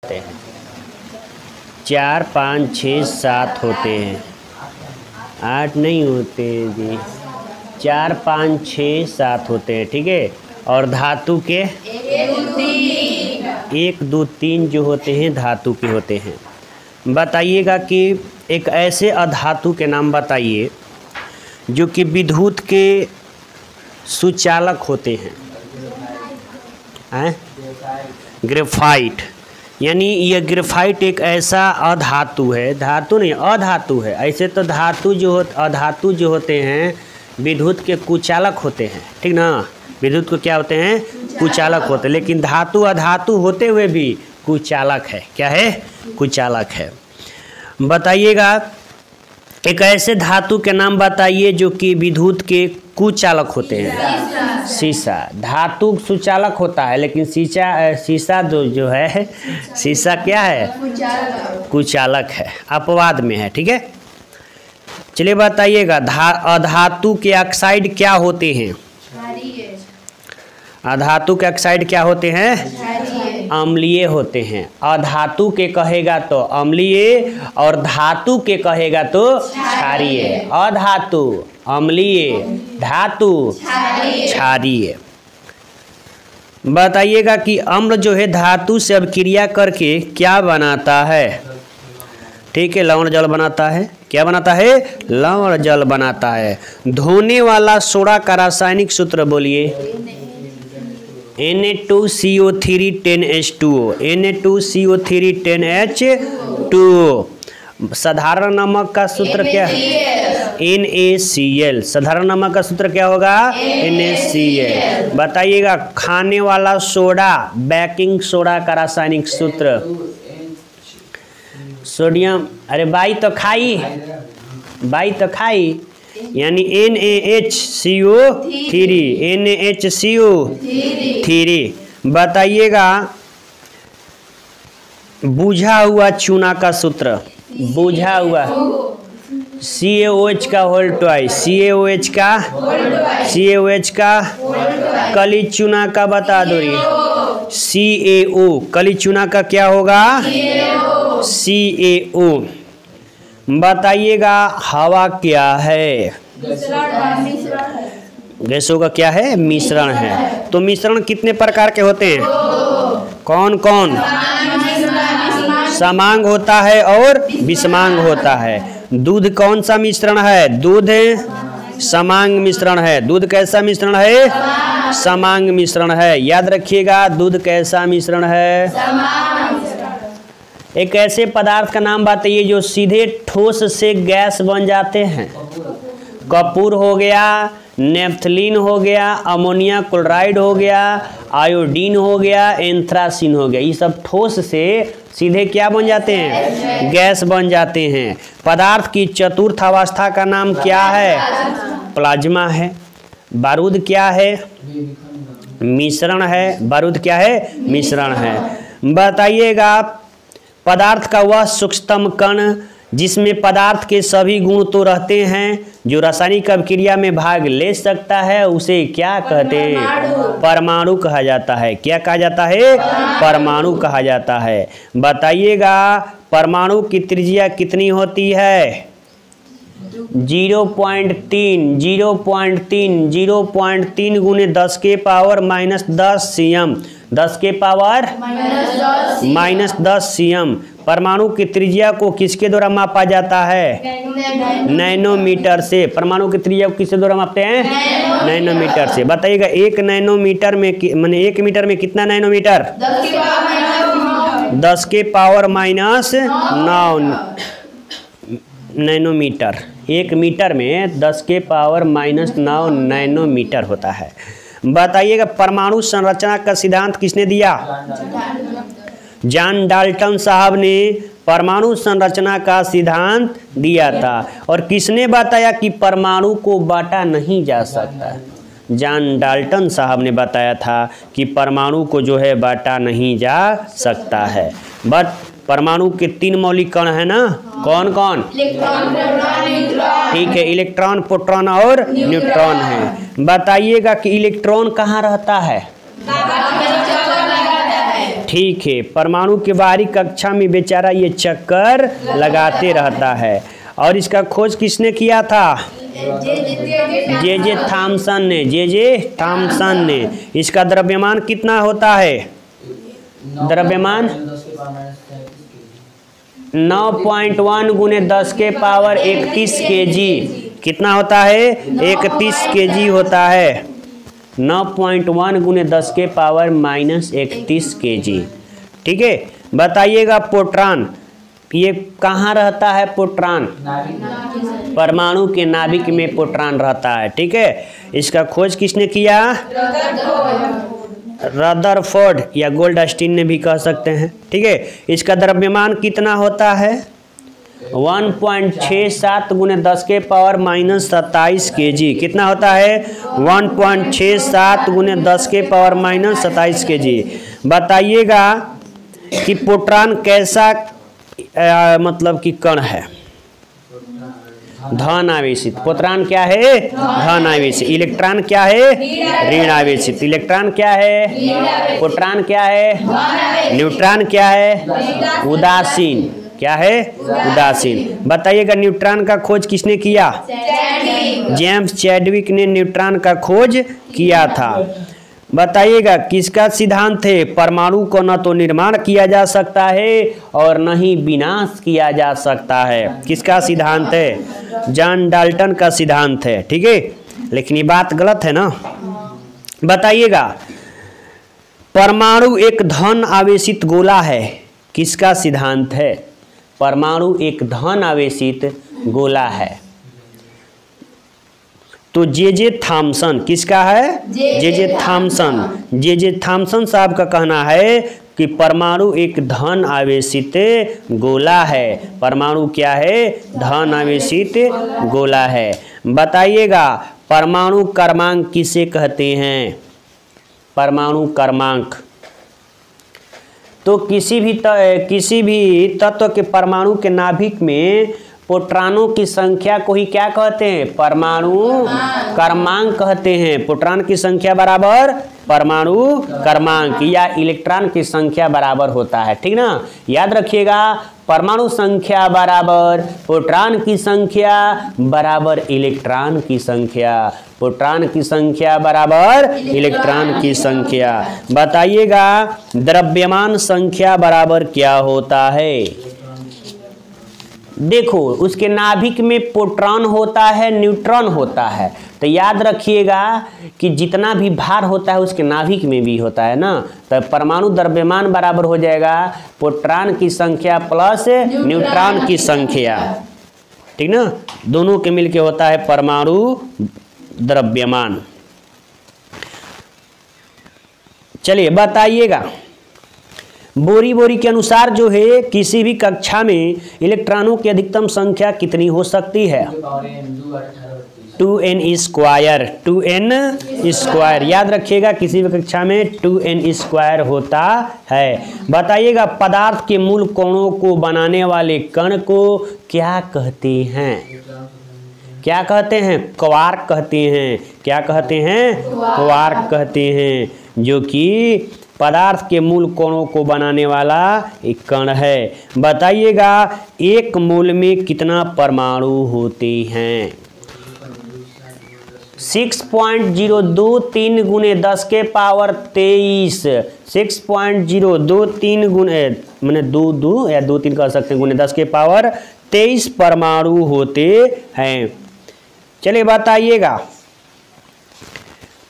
हैं 4 5 6 7 होते हैं, 8 नहीं होते जी, 4 5 6 7 होते हैं, ठीक है। और धातु के 1 2 3 जो होते हैं धातु के होते हैं। बताइएगा कि एक ऐसे अधातु के नाम बताइए जो कि विद्युत के सुचालक होते हैं। ग्रेफाइट, यानी यह ग्रेफाइट एक ऐसा अधातु है, धातु नहीं अधातु है। ऐसे तो धातु अधातु जो होते हैं विद्युत के कुचालक होते हैं, ठीक ना। विद्युत को क्या होते हैं? कुचालक होते हैं। लेकिन धातु अधातु होते हुए भी कुचालक है। क्या है? कुचालक है। बताइएगा एक ऐसे धातु के नाम बताइए जो कि विद्युत के कुचालक होते हैं। शीशा धातु सुचालक होता है, लेकिन शीशा जो है शीशा क्या है? कुचालक है, अपवाद में है, ठीक है। चलिए बताइएगा अधातु के ऑक्साइड क्या होते हैं? अधातु के ऑक्साइड क्या होते हैं? अम्लीय होते हैं। अधातु के कहेगा तो अम्लीय और धातु के कहेगा तो क्षारीय। अधातु अम्लीय, धातु क्षारीय। बताइएगा कि अम्ल जो है धातु से अब क्रिया करके क्या बनाता है? ठीक है, लवण जल बनाता है। क्या बनाता है? लवण जल बनाता है। धोने वाला सोडा का रासायनिक सूत्र बोलिए। Na2CO3 10H2O, Na2CO3 10H2O। साधारण नमक का सूत्र क्या है? NaCl। साधारण नमक का सूत्र क्या होगा? NaCl। बताइएगा खाने वाला सोडा, बेकिंग सोडा का रासायनिक सूत्र। सोडियम, अरे बाई तो खाई, यानी NaHCO3। बताइएगा बुझा हुआ चूना का सूत्र। बुझा हुआ CaOH का होल ट्वाइस, CaOH का कली चूना का बता दो री। CaO कली चूना का क्या होगा? CaO। बताइएगा हवा क्या है? गैसों का क्या है? मिश्रण है। तो मिश्रण कितने प्रकार के होते हैं? कौन कौन? समांग होता है और विषमांग होता है। दूध कौन सा मिश्रण है? दूध समांग मिश्रण है। दूध कैसा मिश्रण है? समांग मिश्रण है। याद रखिएगा दूध कैसा मिश्रण है? एक ऐसे पदार्थ का नाम बताइए जो सीधे ठोस से गैस बन जाते हैं। कपूर हो गया, नेफ्थलीन हो गया, अमोनिया क्लोराइड हो गया, आयोडीन हो गया, एंथ्रासिन हो गया। ये सब ठोस से सीधे क्या बन जाते हैं? गैस बन जाते हैं। पदार्थ की चतुर्थ अवस्था का नाम क्या है? प्लाज्मा है। बारूद क्या है? मिश्रण है। बारूद क्या है? मिश्रण है। बताइएगा पदार्थ का वह सूक्ष्मतम कण जिसमें पदार्थ के सभी गुण तो रहते हैं, जो रासायनिक अभिक्रिया में भाग ले सकता है, उसे क्या कहते हैं? परमाणु कहा जाता है। क्या कहा जाता है? परमाणु कहा जाता है। बताइएगा परमाणु की त्रिज्या कितनी होती है? 0.3 गुने 10 के पावर -10 cm। 10 के पावर -10 cm। परमाणु की त्रिज्या को किसके द्वारा मापा जाता है? नैनोमीटर से। परमाणु की त्रिज्या को किसके द्वारा मापते हैं? नैनोमीटर से। बताइएगा 1 नैनोमीटर में माने 1 मीटर में कितना नैनोमीटर? 10 के पावर -9 नैनोमीटर। 1 मीटर में 10 के पावर -9 नैनोमीटर होता है। बताइएगा परमाणु संरचना का सिद्धांत किसने दिया? जॉन डाल्टन साहब ने परमाणु संरचना का सिद्धांत दिया था। और किसने बताया कि परमाणु को बांटा नहीं जा सकता? जॉन डाल्टन साहब ने बताया था कि परमाणु को जो है बांटा नहीं जा सकता है। बट परमाणु के 3 मौलिक कण है ना, कौन कौन? ठीक है, इलेक्ट्रॉन, प्रोटॉन और न्यूट्रॉन है। बताइएगा कि इलेक्ट्रॉन कहाँ रहता है? ठीक है, परमाणु के बाहरी कक्षा में बेचारा ये चक्कर लगाते रहता है। और इसका खोज किसने किया था? जे थॉमसन ने। जे थॉमसन ने। इसका द्रव्यमान कितना होता है? द्रव्यमान 9.1 गुने 10 के पावर 31 kg। कितना होता है? 31 kg होता है। 9.1 गुने 10 के पावर -31 kg। ठीक है, बताइएगा प्रोटॉन ये कहाँ रहता है? प्रोटॉन परमाणु के नाभिक में प्रोटॉन रहता है। ठीक है, इसका खोज किसने किया? रदरफोर्ड या गोल्डस्टीन ने भी कह सकते हैं। ठीक है, इसका द्रव्यमान कितना होता है? 1.67 गुने 10 के पावर -27 kg। कितना होता है? 1.67 गुने 10 के पावर -27 kg। बताइएगा कि प्रोटॉन कैसा मतलब कि कण है? धन आवेशित। प्रोटॉन क्या है? धन आवेशित। इलेक्ट्रॉन क्या है? ऋण आवेशित। इलेक्ट्रॉन क्या है? प्रोटॉन क्या है? न्यूट्रॉन क्या है? उदासीन। क्या है? उदासीन। बताइएगा न्यूट्रॉन का खोज किसने किया? जेम्स चैडविक ने न्यूट्रॉन का खोज किया था। बताइएगा किसका सिद्धांत है? परमाणु को न तो निर्माण किया जा सकता है और न ही विनाश किया जा सकता है। किसका सिद्धांत है? जॉन डाल्टन का सिद्धांत है। ठीक है, लेकिन ये बात गलत है ना। बताइएगा परमाणु एक धन आवेशित गोला है। किसका सिद्धांत है? परमाणु एक धन आवेशित गोला है। तो जे थॉमसन किसका है? J Thomson. जे थॉमसन साहब का कहना है कि परमाणु एक धन आवेशित गोला है। परमाणु क्या है? धन आवेशित गोला है। बताइएगा परमाणु क्रमांक किसे कहते हैं? परमाणु क्रमांक तो किसी भी तत्व के परमाणु के नाभिक में प्रोटॉनों की संख्या को ही क्या कहते हैं? परमाणु क्रमांक कहते हैं। प्रोटॉन की संख्या बराबर परमाणु क्रमांक या इलेक्ट्रॉन की संख्या बराबर होता है। ठीक ना, याद रखिएगा परमाणु संख्या बराबर प्रोटॉन की संख्या बराबर इलेक्ट्रॉन की संख्या। प्रोटॉन की संख्या बराबर इलेक्ट्रॉन की संख्या। बताइएगा द्रव्यमान संख्या बराबर क्या होता है? देखो उसके नाभिक में प्रोटॉन होता है, न्यूट्रॉन होता है। तो याद रखिएगा कि जितना भी भार होता है उसके नाभिक में भी होता है ना। तो परमाणु द्रव्यमान बराबर हो जाएगा प्रोटॉन की संख्या प्लस न्यूट्रॉन की संख्या। ठीक ना, दोनों के मिलके होता है परमाणु द्रव्यमान। चलिए बताइएगा बोरी के अनुसार जो है किसी भी कक्षा में इलेक्ट्रॉनों की अधिकतम संख्या कितनी हो सकती है? 2n square. 2n स्क्वायर याद रखिएगा किसी भी कक्षा में 2n स्क्वायर होता है। बताइएगा पदार्थ के मूल कणों को बनाने वाले कण को क्या कहते हैं? क्या कहते हैं? क्वार्क कहते हैं। क्या कहते हैं? क्वार्क कहते हैं, जो कि पदार्थ के मूल कणों को बनाने वाला एक कण है। बताइएगा एक मोल में कितना परमाणु होते हैं? 6.023 गुने 10 के पावर 23। 6.023 गुने मैंने 2 या 2-3 कह सकते हैं गुने 10 के पावर 23 परमाणु होते हैं। चलिए बताइएगा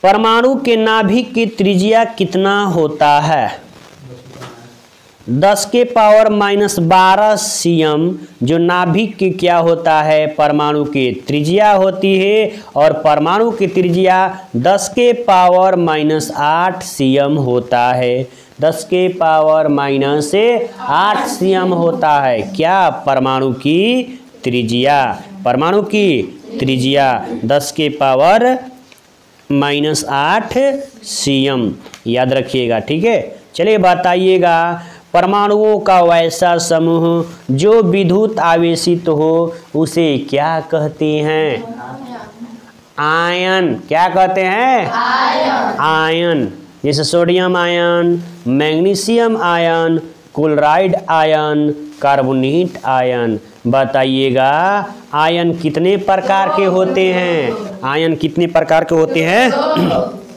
परमाणु के नाभिक की त्रिज्या कितना होता है? 10 के पावर -12 cm जो नाभिक की क्या होता है? परमाणु की त्रिज्या होती है। और परमाणु की त्रिज्या 10 के पावर -8 cm होता है। 10 के पावर -8 cm होता है क्या? परमाणु की त्रिज्या। परमाणु की त्रिज्या 10 के पावर -8 cm याद रखिएगा। ठीक है, चलिए बताइएगा परमाणुओं का वैसा समूह जो विद्युत आवेशित हो उसे क्या कहते हैं? आयन। क्या कहते हैं? आयन। जैसे sodium ion, magnesium ion, chloride ion, carbonate ion. बताइएगा आयन कितने प्रकार के होते हैं? आयन कितने प्रकार के होते हैं?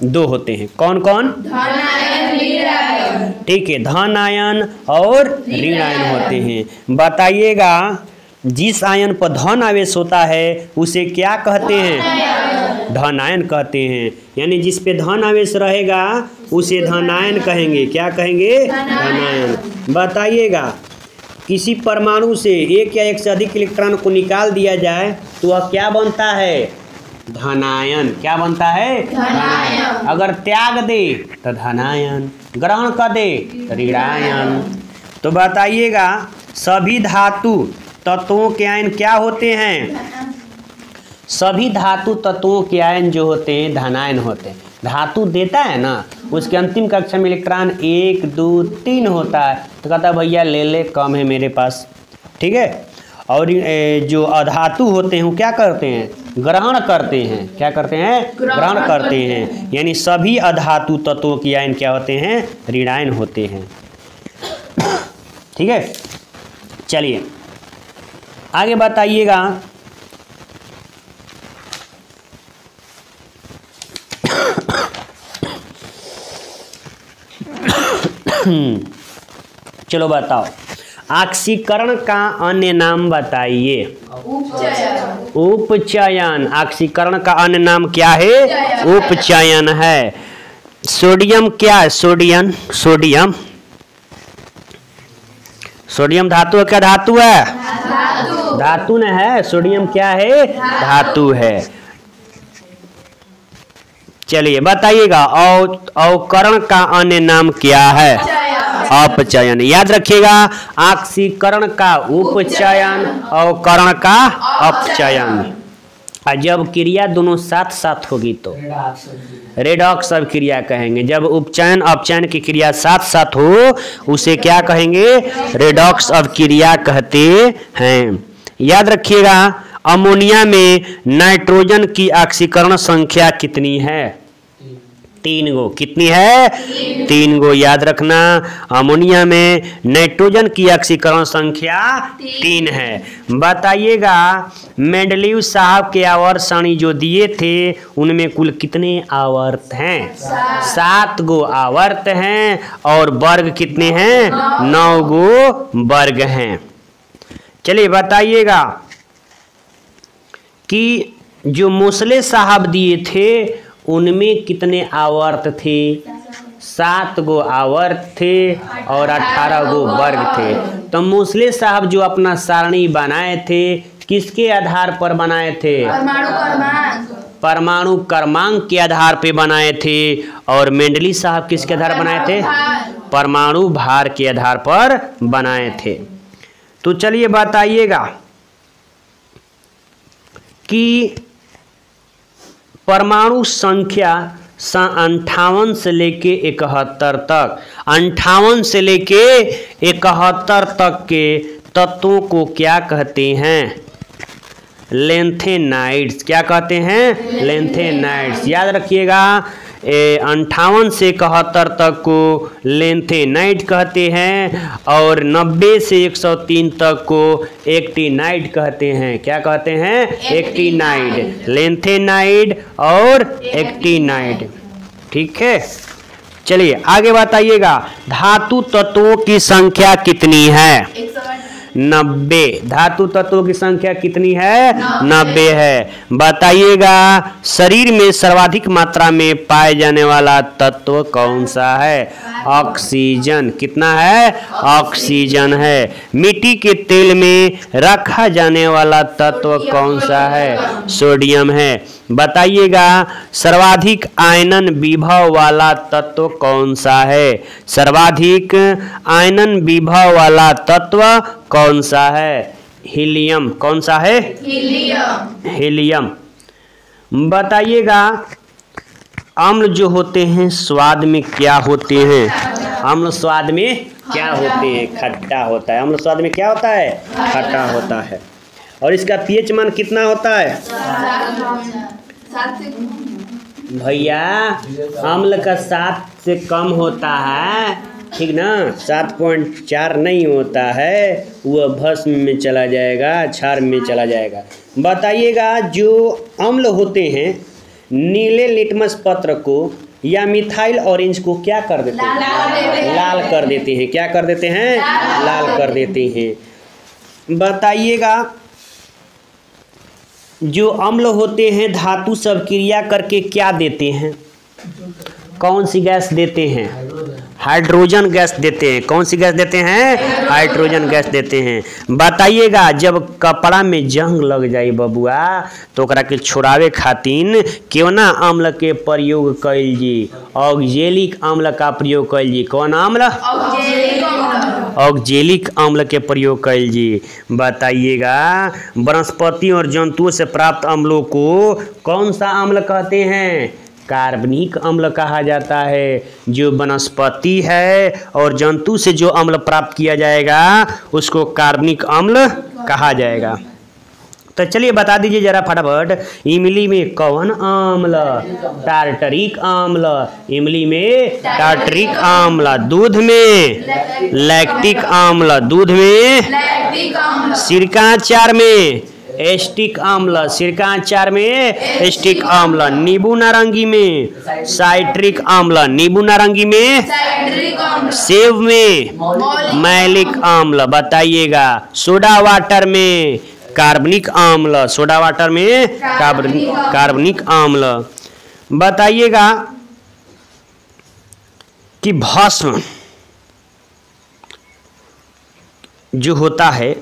दो होते हैं। कौन कौन? धन आयन, ऋण आयन। ठीक है, धन आयन और ऋण आयन होते हैं। बताइएगा जिस आयन पर धन आवेश होता है उसे क्या कहते हैं? धन आयन कहते हैं। यानी जिस पे धन आवेश रहेगा उसे धन आयन कहेंगे। क्या कहेंगे? धन आयन। बताइएगा किसी परमाणु से एक या एक से अधिक इलेक्ट्रॉन को निकाल दिया जाए तो वह क्या बनता है? धनायन। क्या बनता है? धनायन। अगर त्याग दे तो धनायन, ग्रहण कर दे तो ऋणायन। तो बताइएगा सभी धातु तत्वों के आयन क्या होते हैं? सभी धातु तत्वों के आयन जो होते हैं धनायन होते हैं। धातु देता है ना, उसके अंतिम कक्षा में इलेक्ट्रॉन 1 2 3 होता है तो कहता है भैया ले ले, कम है मेरे पास। ठीक है। और जो अधातु होते हैं वो क्या करते हैं? ग्रहण करते हैं। क्या करते हैं? ग्रहण करते हैं। यानी सभी अधातु तत्वों के आयन क्या होते हैं? ऋणायन होते हैं। ठीक है, चलिए आगे बताइएगा। चलो बताओ, ऑक्सीकरण का अन्य नाम बताइए। उपचयन। उपचयन। ऑक्सीकरण का अन्य नाम क्या है? उपचयन है। सोडियम क्या है? सोडियम सोडियम सोडियम धातु क्या धातु है? धातु। धातु न है। सोडियम क्या है? धातु है। चलिए बताइएगा अवकरण का अन्य नाम क्या है? अपचयन। याद रखिएगा ऑक्सीकरण का उपचयन, अवकरण का अपचयन। और जब क्रिया दोनों साथ साथ होगी तो रेडॉक्स अभिक्रिया कहेंगे। जब उपचयन अपचयन की क्रिया साथ साथ हो उसे क्या कहेंगे? रेडॉक्स अभिक्रिया कहते हैं। याद रखिएगा अमोनिया में नाइट्रोजन की ऑक्सीकरण संख्या कितनी है? 3 गो। कितनी है? 3 गो। याद रखना अमोनिया में नाइट्रोजन की ऑक्सीकरण संख्या 3 है। बताइएगा मेंडलीव साहब के आवर्त सारणी जो दिए थे उनमें कुल कितने आवर्त हैं? 7 गो आवर्त हैं। और वर्ग कितने हैं? 9 गो वर्ग हैं। चलिए बताइएगा कि जो मोसले साहब दिए थे उनमें कितने आवर्त थे? 7 गो आवर्त थे और 18 गो वर्ग थे। तो मोसले साहब जो अपना सारणी बनाए थे किसके आधार पर बनाए थे? परमाणु क्रमांक। परमाणु क्रमांक के आधार पे बनाए थे। और मेंडली साहब किसके आधार पर बनाए थे? परमाणु भार के आधार पर बनाए थे। तो चलिए बताइएगा कि परमाणु संख्या 58 से लेके 71 तक, 58 से लेके 71 तक के तत्वों को क्या कहते हैं? लेंथेनाइड्स। क्या कहते हैं? लेंथेनाइड्स। याद रखिएगा 58 से 71 तक को लेंथेनाइड कहते हैं और 90 से 103 तक को एक्टिनाइड कहते हैं। क्या कहते हैं? एक्टिनाइड। लेंथेनाइड और एक्टिनाइड। ठीक है, चलिए आगे बताइएगा धातु तत्वों की संख्या कितनी है? 90। धातु तत्वों की संख्या कितनी है? 90 है। बताइएगा शरीर में सर्वाधिक मात्रा में पाए जाने वाला तत्व कौन सा है? ऑक्सीजन। कितना है? ऑक्सीजन है। मिट्टी के तेल में रखा जाने वाला तत्व कौन सा है? सोडियम है। बताइएगा सर्वाधिक आयनन विभव वाला तत्व कौन सा है? सर्वाधिक आयनन विभव वाला तत्व कौन सा है? हीलियम। कौन सा है? हीलियम। हीलियम। बताइएगा अम्ल जो होते हैं स्वाद में क्या होते हैं? अम्ल स्वाद में क्या होते हैं? खट्टा होता है। अम्ल स्वाद में क्या होता है? खट्टा होता है। और इसका पीएच मान कितना होता है? भैया अम्ल का 7 से कम होता है ठीक ना। 7.4 नहीं होता है, वह भस्म में चला जाएगा, क्षार में चला जाएगा। बताइएगा जो अम्ल होते हैं नीले लिटमस पत्र को या मिथाइल ऑरेंज को क्या कर देते हैं? लाल कर देते हैं। क्या कर देते हैं? लाल कर देते हैं। बताइएगा जो अम्ल होते हैं धातु सब क्रिया करके क्या देते हैं? कौन सी गैस देते हैं? हाइड्रोजन गैस देते हैं। कौन सी गैस देते हैं? हाइड्रोजन गैस देते हैं। बताइएगा जब कपड़ा में जंग लग जाए बबुआ तो ओकरा के छुड़ावे खातिर केवना अम्ल के प्रयोग कैल जी? ऑक्जेलिक अम्ल का प्रयोग कैल जी। कौन अम्ल? ऑक्जेलिक अम्ल के प्रयोग कैल जी। बताइएगा वनस्पति और जंतुओं से प्राप्त अम्लों को कौन सा अम्ल कहते हैं? कार्बनिक अम्ल कहा जाता है। जो वनस्पति है और जंतु से जो अम्ल प्राप्त किया जाएगा उसको कार्बनिक अम्ल कहा जाएगा। तो चलिए बता दीजिए जरा फटाफट, इमली में कौन अम्ल? टार्टरिक अम्ल। इमली में टार्टरिक अम्ल। दूध में लैक्टिक अम्ल। दूध में सिरका अचार में एस्टिक अम्ल। सिरका अचार में एस्टिक अम्ल। नींबू नारंगी में साइट्रिक अम्ल। नींबू नारंगी में सेब में मैलिक अम्ल। बताइएगा सोडा वाटर में कार्बनिक अम्ल। सोडा वाटर में कार्बनिक अम्ल। बताइएगा कि भस्म जो होता है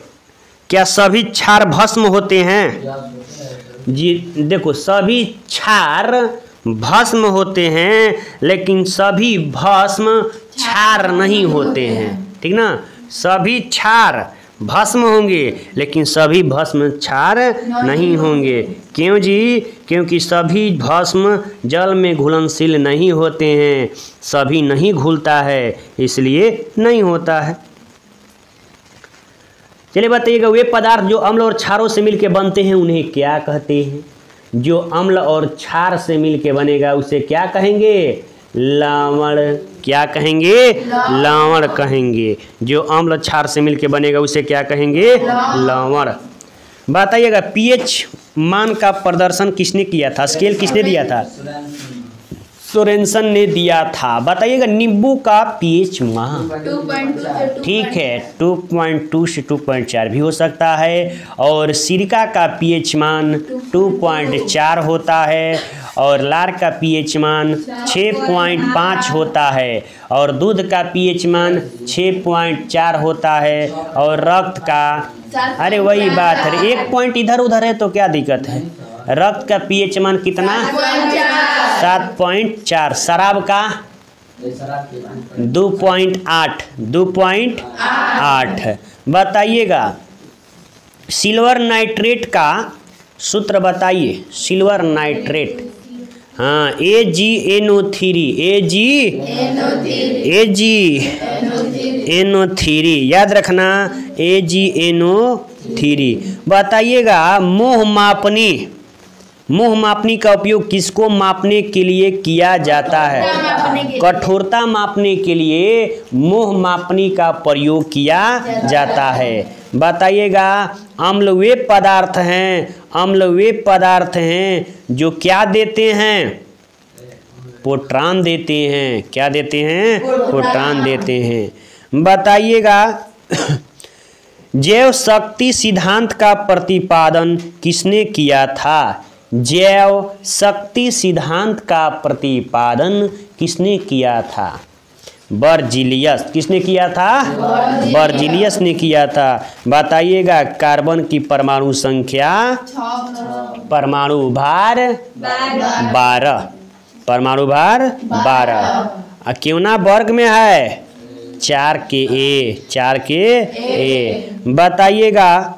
क्या सभी क्षार भस्म होते हैं? जी देखो सभी क्षार भस्म होते हैं लेकिन सभी भस्म क्षार नहीं होते हैं। ठीक ना। सभी क्षार भस्म होंगे लेकिन सभी भस्म क्षार नहीं होंगे। क्यों जी? क्योंकि सभी भस्म जल में घुलनशील नहीं होते हैं। सभी नहीं घुलता है इसलिए नहीं होता है। चलिए बताइएगा वे पदार्थ जो अम्ल और क्षारों से मिलकर बनते हैं उन्हें क्या कहते हैं? जो अम्ल और क्षार से मिलकर बनेगा उसे क्या कहेंगे? लवण। क्या कहेंगे? लवण कहेंगे। जो अम्ल क्षार से मिलकर बनेगा उसे क्या कहेंगे? लवण। बताइएगा पीएच मान का प्रदर्शन किसने किया था? स्केल किसने दिया था? सोरेनसन ने दिया था। बताइएगा नींबू का पीएच मान 2.2 ठीक है 2.2 से 2.4 भी हो सकता है। और सिरका का पीएच मान 2.4 होता है और लार का पीएच मान 6.5 होता है और दूध का पीएच मान 6.4 होता है और रक्त का अरे वही बात है 1 पॉइंट इधर उधर है तो क्या दिक्कत है। रक्त का पीएच मान कितना? 7.4। शराब का 2.8 2.8। बताइएगा सिल्वर नाइट्रेट का सूत्र बताइए। सिल्वर नाइट्रेट हाँ AgNO3 AgNO3 याद रखना AgNO3। बताइएगा मोह मापनी का उपयोग किसको मापने के लिए किया जाता है? कठोरता मापने के लिए मोह मापनी का प्रयोग किया जाता है। बताइएगा अम्ल वे पदार्थ हैं जो क्या देते हैं? प्रोटॉन देते हैं। क्या देते हैं? प्रोटॉन देते हैं। बताइएगा जैव शक्ति सिद्धांत का प्रतिपादन किसने किया था? जैव शक्ति सिद्धांत का प्रतिपादन किसने किया था? बर्जिलियस। किसने किया था? बर्जिलियस ने किया था। बताइएगा कार्बन की परमाणु संख्या परमाणु भार 12। परमाणु भार 12। क्यों वर्ग में है? 4 के ए। बताइएगा